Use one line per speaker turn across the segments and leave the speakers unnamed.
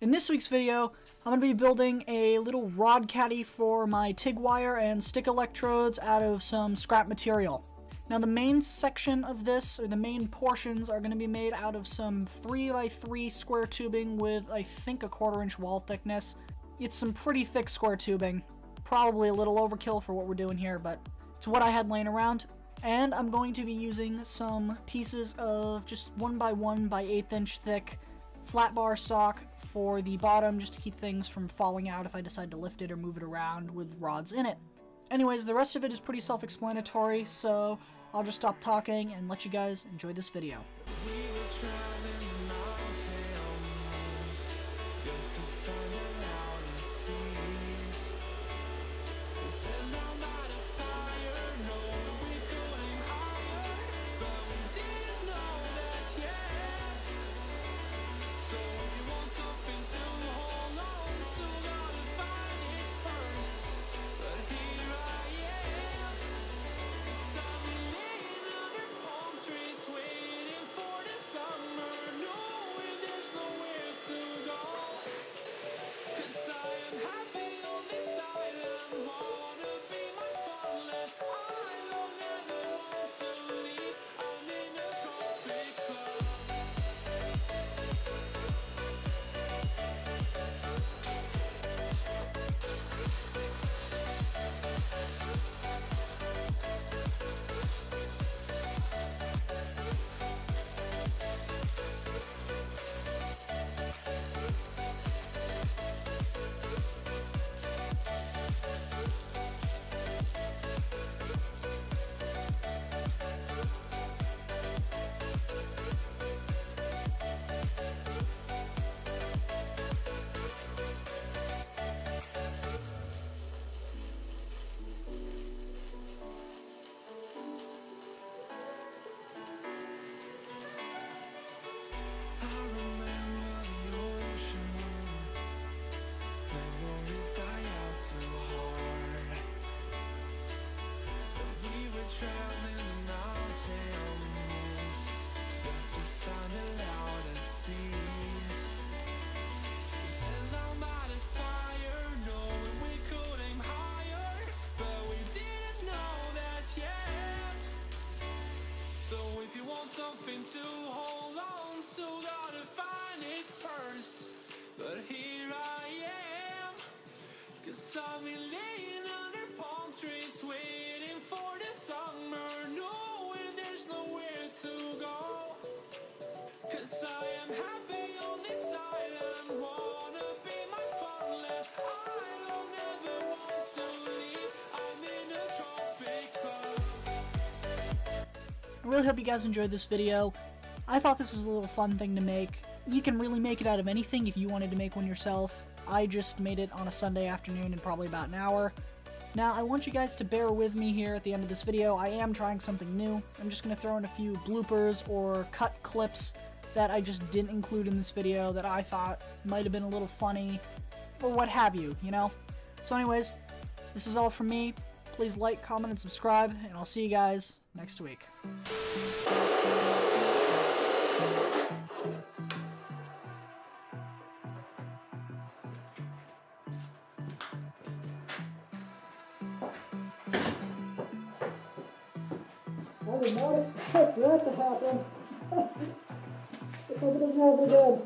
In this week's video, I'm going to be building a little rod caddy for my TIG wire and stick electrodes out of some scrap material. Now the main section of this, or the main portions, are going to be made out of some 3x3 square tubing with, I think, a 1/4 inch wall thickness. It's some pretty thick square tubing. Probably a little overkill for what we're doing here, but it's what I had laying around. And I'm going to be using some pieces of just 1x1 by 1/8 inch thick flat bar stock for the bottom, just to keep things from falling out if I decide to lift it or move it around with rods in it. Anyways, the rest of it is pretty self-explanatory, so I'll just stop talking and let you guys enjoy this video.
Something to hold on to, gotta find it first. But here I am, 'cause I've been laying under palm trees, waiting for the summer, knowing there's nowhere to go. 'Cause I am happy on this island, wanna be my farmland. I don't ever want to leave, I'm in a tropic club.
I really hope you guys enjoyed this video. I thought this was a little fun thing to make. You can really make it out of anything if you wanted to make one yourself. I just made it on a Sunday afternoon in probably about an hour. Now, I want you guys to bear with me here at the end of this video. I am trying something new. I'm just going to throw in a few bloopers or cut clips that I just didn't include in this video that I thought might have been a little funny, or what have you, you know? So anyways, this is all from me. Please like, comment, and subscribe, and I'll see you guys next week.
I did not expect that to happen. Hope it doesn't all be good.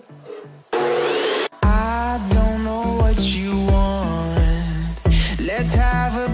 I don't know what you want. Let's have a